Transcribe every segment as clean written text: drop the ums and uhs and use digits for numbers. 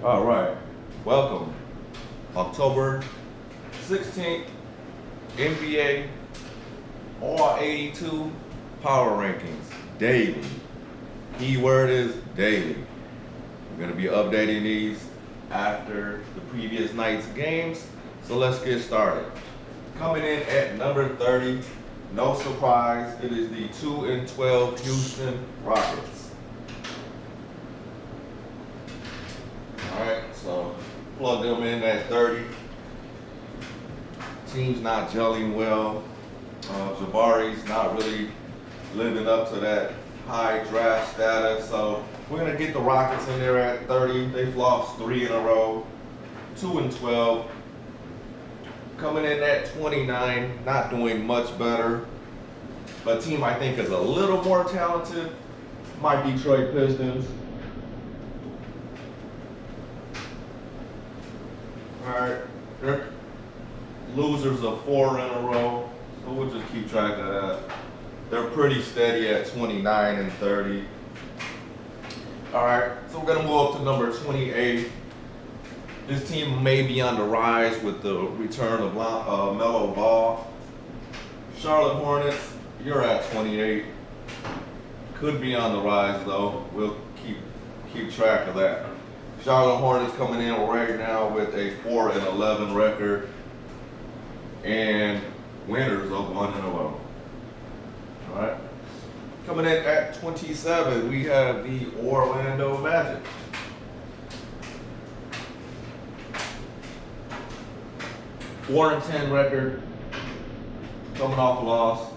All right, welcome. October 16th, NBA All 82 Power Rankings daily. Keyword is daily. We're going to be updating these after the previous night's games. So let's get started. Coming in at number 30, no surprise, it is the 2-12 Houston Rockets. All right, so plug them in at 30. Team's not gelling well. Jabari's not really living up to that high draft status. So we're going to get the Rockets in there at 30. They've lost 3 in a row, 2-12. Coming in at 29, not doing much better. But team I think is a little more talented, my Detroit Pistons. All right, they're losers of 4 in a row, so we'll just keep track of that. They're pretty steady at 29 and 30. All right, so we're gonna move up to number 28. This team may be on the rise with the return of Melo Ball. Charlotte Hornets, you're at 28. Could be on the rise though. We'll keep track of that. Charlotte Hornets coming in right now with a 4-11 record and winners of 1 in a row. All right. Coming in at 27, we have the Orlando Magic. Four and 10 record, coming off a loss.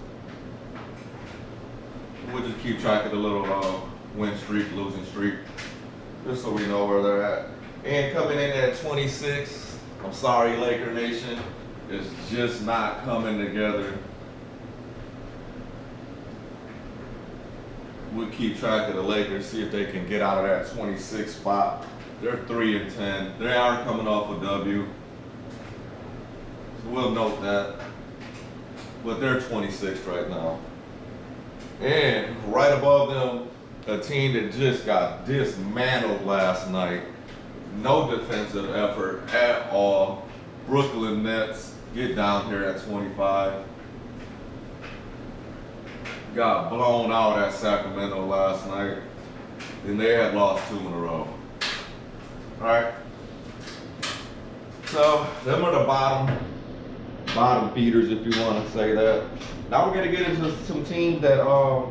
We'll just keep track of the little win streak, losing streak, just so we know where they're at. And coming in at 26, I'm sorry, Laker Nation, it's just not coming together. We'll keep track of the Lakers, see if they can get out of that 26 spot. They're 3 and 10. They are coming off a W. So we'll note that. But they're 26 right now. And right above them, a team that just got dismantled last night. No defensive effort at all. Brooklyn Nets get down here at 25. Got blown out at Sacramento last night. And they had lost 2 in a row. All right. So them are the bottom feeders, if you want to say that. Now we're going to get into some teams that are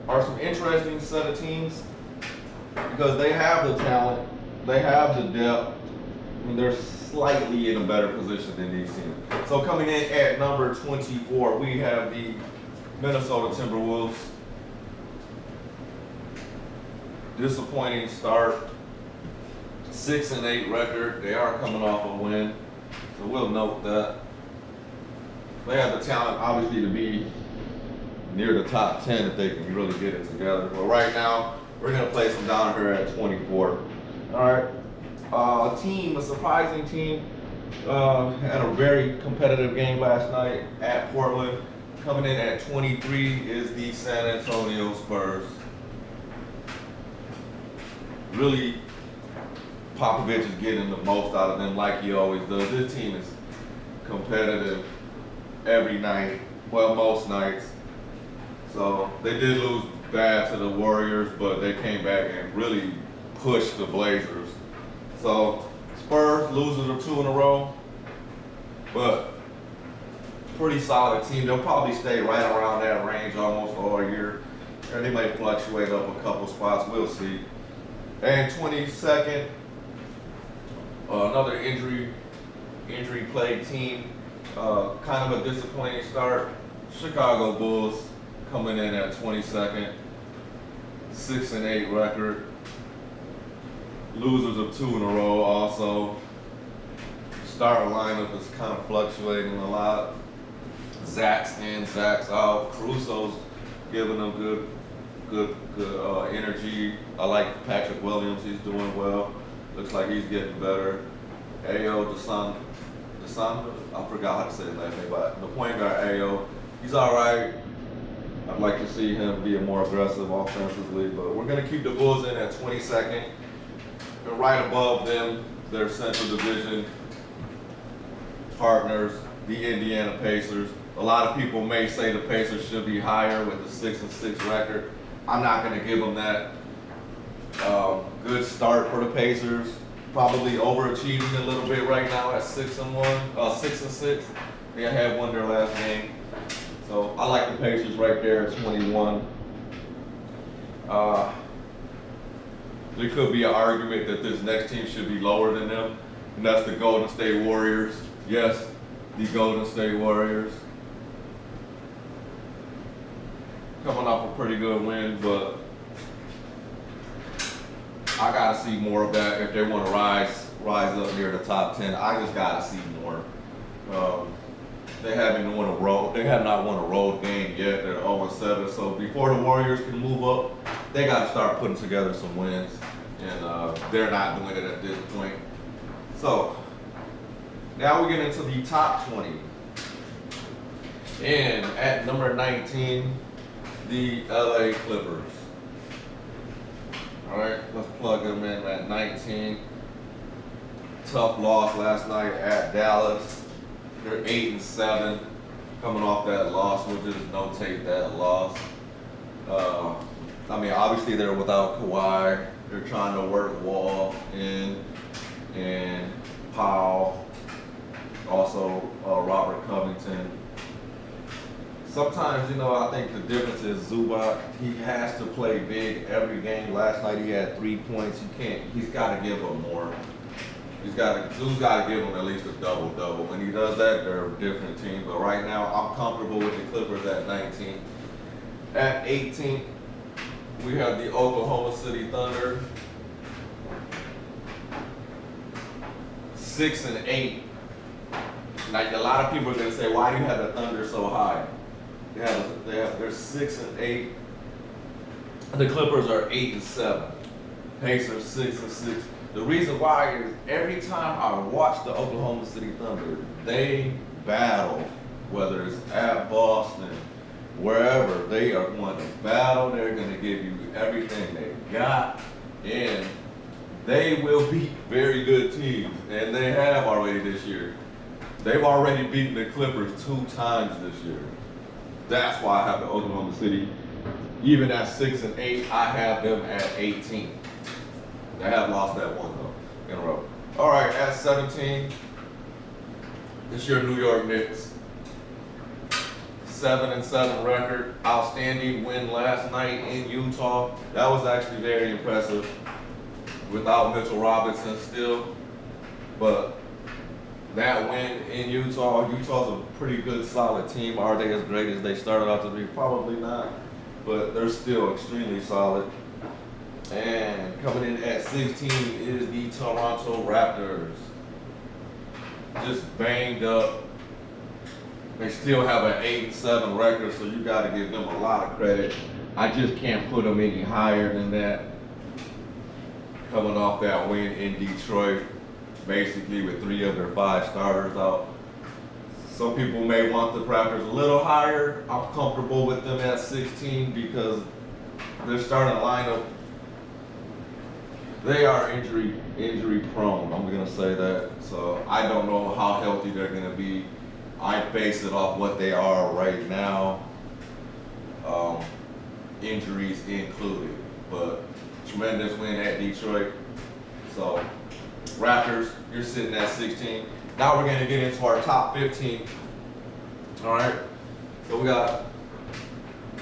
some interesting set of teams because they have the talent, they have the depth, and they're slightly in a better position than these teams. So coming in at number 24, we have the Minnesota Timberwolves. Disappointing start, 6 and 8 record. They are coming off a win, so we'll note that. They have the talent, obviously, to be near the top 10 if they can really get it together. But right now, we're going to place them down here at 24. All right. A surprising team, had a very competitive game last night at Portland. Coming in at 23 is the San Antonio Spurs. Really, Popovich is getting the most out of them like he always does. This team is competitive every night, well, most nights. So they did lose bad to the Warriors, but they came back and really pushed the Blazers. So Spurs losers of 2 in a row, but pretty solid team. They'll probably stay right around that range almost all year. And they may fluctuate up a couple spots, we'll see. And 22nd, another injury-plagued team. Kind of a disappointing start. Chicago Bulls coming in at 22nd, 6 and 8 record. Losers of 2 in a row also. Starting lineup is kind of fluctuating a lot. Zach's in, Zach's out. Caruso's giving them good energy. I like Patrick Williams. He's doing well. Looks like he's getting better. Ayo Desanda, I forgot how to say his last name, but the point guard Ayo, he's all right. I'd like to see him be more aggressive offensively, but we're going to keep the Bulls in at 22nd. And right above them, their Central Division partners, the Indiana Pacers. A lot of people may say the Pacers should be higher with the 6-6 record. I'm not going to give them that. Good start for the Pacers. Probably overachieving a little bit right now at 6-6. They had won their last game. So I like the Pacers right there at 21. There could be an argument that this next team should be lower than them, and that's the Golden State Warriors. Yes, the Golden State Warriors. Coming off a pretty good win, but I gotta see more of that if they want to rise up near the top 10. I just gotta see more. They haven't won a road. They have not won a road game yet. They're 0-7. So before the Warriors can move up, they got to start putting together some wins, and they're not doing it at this point. So now we get into the top 20, and at number 19, the LA Clippers. All right, let's plug them in at 19. Tough loss last night at Dallas. They're 8-7, coming off that loss. We'll just notate that loss. I mean, obviously they're without Kawhi. They're trying to work Wall in and Powell, also Robert Covington. Sometimes, you know, I think the difference is Zubac. He has to play big every game. Last night he had 3 points. He's got to give them more. Zu's got to give him at least a double-double. When he does that, they're a different team. But right now, I'm comfortable with the Clippers at 19. At 18, we have the Oklahoma City Thunder. 6-8. Like, a lot of people are going to say, why do you have the Thunder so high? They're 6-8. The Clippers are 8-7. Pacers 6-6. The reason why is every time I watch the Oklahoma City Thunder, they battle, whether it's at Boston, wherever, they are going to battle. They're going to give you everything they got, and they will beat very good teams, and they have already this year. They've already beaten the Clippers 2 times this year. That's why I have the Oklahoma City. Even at 6-8, I have them at 18. They have lost that one though in a row. All right, at 17, it's your New York Knicks. 7-7 record. Outstanding win last night in Utah. That was actually very impressive. Without Mitchell Robinson still, but that win in Utah's a pretty good, solid team. Are they as great as they started out to be? Probably not, but they're still extremely solid. And coming in at 16 is the Toronto Raptors. Just banged up. They still have an 8-7 record, so you got to give them a lot of credit. I just can't put them any higher than that. Coming off that win in Detroit, basically with 3 of their 5 starters out. Some people may want the Raptors a little higher. I'm comfortable with them at 16 because their starting lineup, they are injury prone. I'm gonna say that. So I don't know how healthy they're gonna be. I base it off what they are right now, injuries included. But tremendous win at Detroit. So Raptors, you're sitting at 16. Now we're gonna get into our top 15. All right. So we got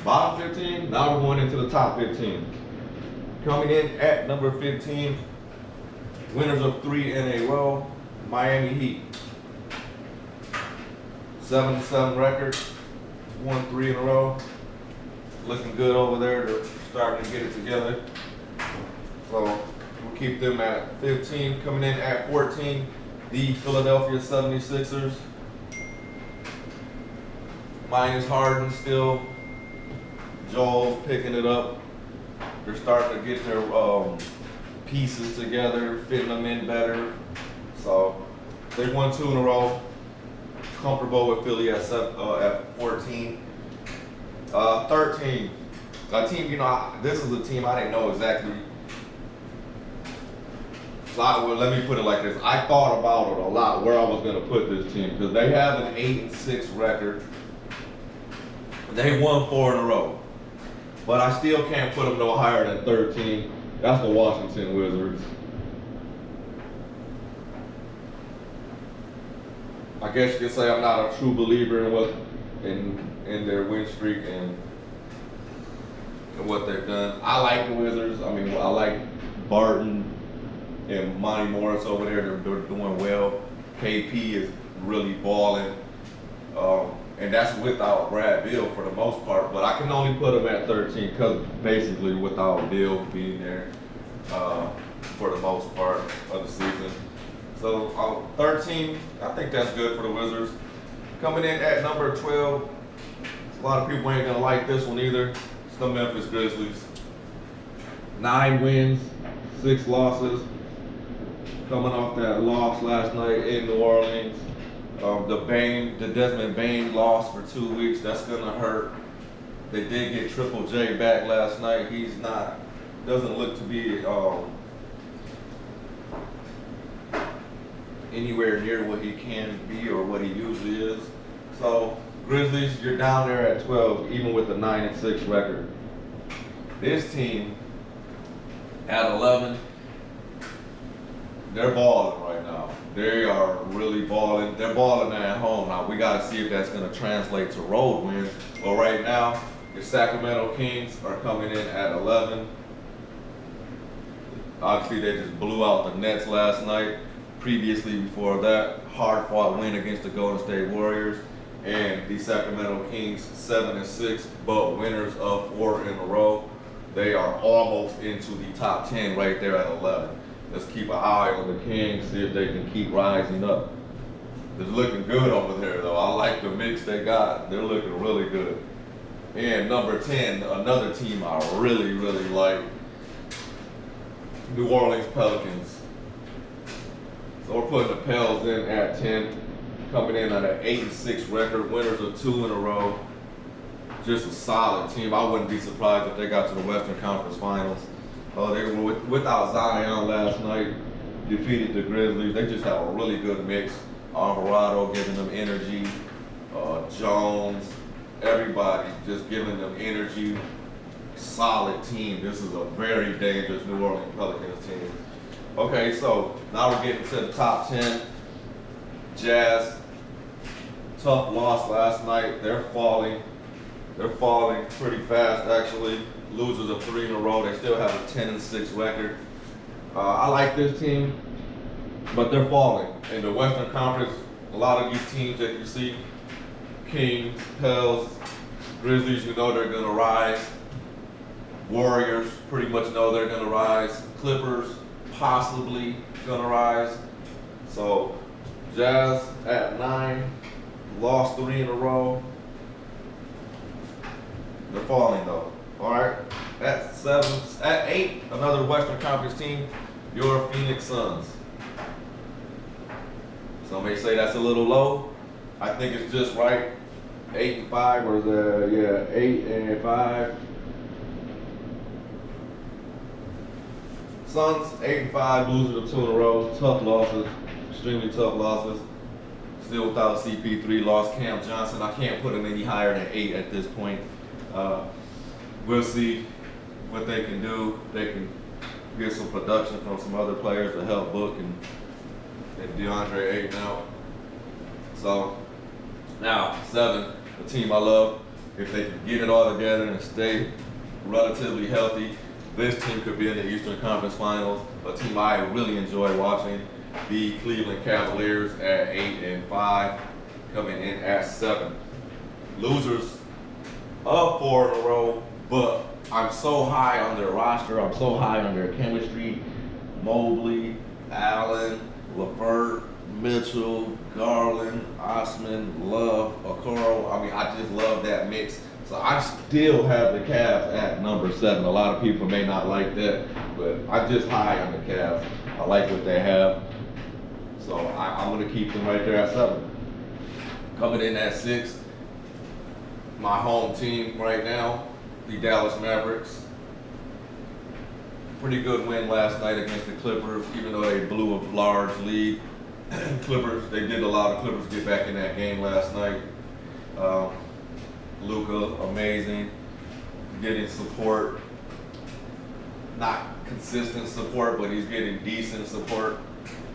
bottom 15. Now we're going into the top 15. Coming in at number 15, winners of 3 in a row, Miami Heat. 7-7 record, won 3 in a row. Looking good over there. They're starting to get it together. So we'll keep them at 15. Coming in at 14, the Philadelphia 76ers. Minus Harden still. Joel's picking it up. They're starting to get their pieces together, fitting them in better. So they won 2 in a row. Comfortable with Philly at 14. 13. A team, you know, this is a team I didn't know exactly well, let me put it like this. I thought about it a lot where I was going to put this team because they have an 8-6 record. They won 4 in a row, but I still can't put them no higher than 13. That's the Washington Wizards. I guess you could say I'm not a true believer in their win streak and what they've done. I like the Wizards. I mean, I like Barton and Monty Morris over there. They're doing well. KP is really balling. And that's without Brad Beal for the most part, but I can only put him at 13 because basically without Beal being there for the most part of the season. So 13, I think that's good for the Wizards. Coming in at number 12, a lot of people ain't gonna like this one either. It's the Memphis Grizzlies. 9 wins, 6 losses. Coming off that loss last night in New Orleans. The Desmond Bane loss for 2 weeks, that's gonna hurt. They did get Triple J back last night. Doesn't look to be anywhere near what he can be or what he usually is. So Grizzlies, you're down there at 12, even with the 9-6 record. This team at 11, they're balling right now. They are really balling. They're balling at home. Now, we got to see if that's going to translate to road wins. But right now, the Sacramento Kings are coming in at 11. Obviously, they just blew out the Nets last night. Previously, before that, hard-fought win against the Golden State Warriors. And the Sacramento Kings, 7-6, but winners of 4 in a row. They are almost into the top 10 right there at 11. Let's keep an eye on the Kings, see if they can keep rising up. It's looking good over there, though. I like the mix they got. They're looking really good. And number 10, another team I really, really like, New Orleans Pelicans. So we're putting the Pels in at 10, coming in at an 8-6 record, winners of 2 in a row. Just a solid team. I wouldn't be surprised if they got to the Western Conference Finals. They were without Zion last night, defeated the Grizzlies. They just have a really good mix. Alvarado giving them energy, Jones, everybody just giving them energy. Solid team. This is a very dangerous New Orleans Pelicans team. Okay, so now we're getting to the top 10. Jazz, tough loss last night. They're falling. They're falling pretty fast, actually. Losers of 3 in a row. They still have a 10-6 record. I like this team, but they're falling. In the Western Conference, a lot of these teams that you see, Kings, Pels, Grizzlies, you know they're going to rise. Warriors pretty much know they're going to rise. Clippers possibly going to rise. So Jazz at 9, lost 3 in a row. They're falling though. All right, at 7, at 8, another Western Conference team, your Phoenix Suns. Some may say that's a little low. I think it's just right. 8-5, or is that, yeah, 8-5. Suns 8-5, losers of 2 in a row. Tough losses, extremely tough losses. Still without CP3, lost Cam Johnson. I can't put him any higher than 8 at this point. We'll see what they can do. They can get some production from some other players to help Book and DeAndre Ayton out. So now 7, the team I love. If they can get it all together and stay relatively healthy, this team could be in the Eastern Conference Finals. A team I really enjoy watching, the Cleveland Cavaliers at 8-5, coming in at 7. Losers of 4 in a row, but I'm so high on their roster. I'm so high on their chemistry. Mobley, Allen, LeVert, Mitchell, Garland, Osman, Love, Okoro. I mean, I just love that mix. So I still have the Cavs at number 7. A lot of people may not like that, but I'm just high on the Cavs. I like what they have. So I'm going to keep them right there at 7. Coming in at 6, my home team right now, the Dallas Mavericks. Pretty good win last night against the Clippers, even though they blew a large lead. Clippers, they did allow the Clippers to get back in that game last night. Luka, amazing, getting support. Not consistent support, but he's getting decent support.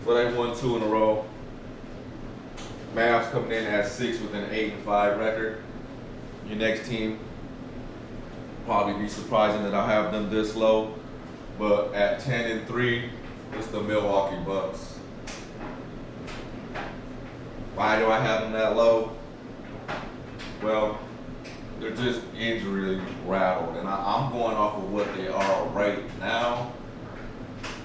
So they won 2 in a row. Mavs coming in at 6 with an 8-5 record. Your next team, probably be surprising that I have them this low, but at 10-3, it's the Milwaukee Bucks. Why do I have them that low? Well, they're just injury rattled, and I'm going off of what they are right now.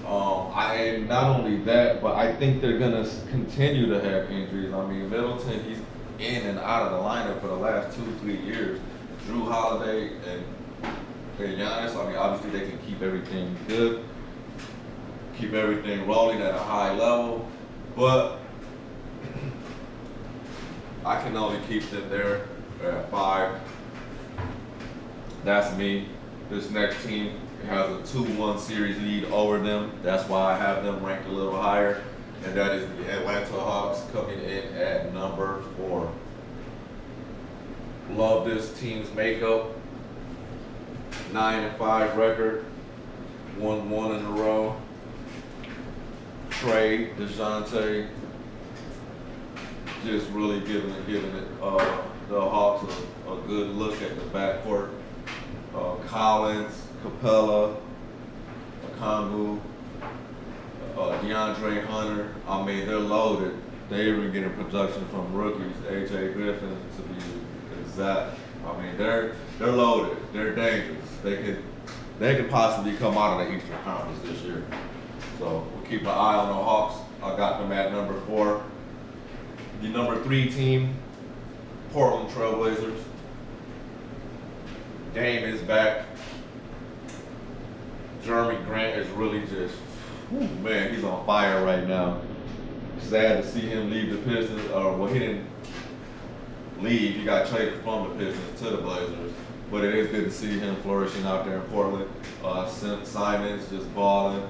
And not only that, but I think they're gonna continue to have injuries. I mean, Middleton, he's in and out of the lineup for the last 2-3 years. Drew Holiday and Giannis, I mean, obviously they can keep everything good, keep everything rolling at a high level, but I can only keep them there at 5. That's me. This next team has a 2-1 series lead over them. That's why I have them ranked a little higher. And that is the Atlanta Hawks coming in at number 4. Love this team's makeup. 9-5 record. Won 1 in a row. Trey, DeJounte, just really giving it the Hawks a good look at the backcourt. Collins, Capella, Okongwu, DeAndre Hunter. I mean, they're loaded. They even getting production from rookies, AJ Griffin to be exact. I mean, they're loaded. They're dangerous. They could possibly come out of the Eastern Conference this year. So we'll keep an eye on the Hawks. I got them at number 4. The number 3 team, Portland Trailblazers. Dame is back. Jeremy Grant is really just, man, he's on fire right now. Sad to see him leave the Pistons, well, he didn't leave. He got traded from the Pistons to the Blazers. But it is good to see him flourishing out there in Portland. Simons just balling.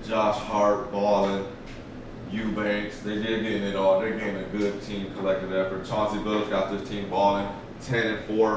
Josh Hart balling. Eubanks, they did getting it all. They're getting a good team collective effort. Chauncey Billups got this team balling. 10-4.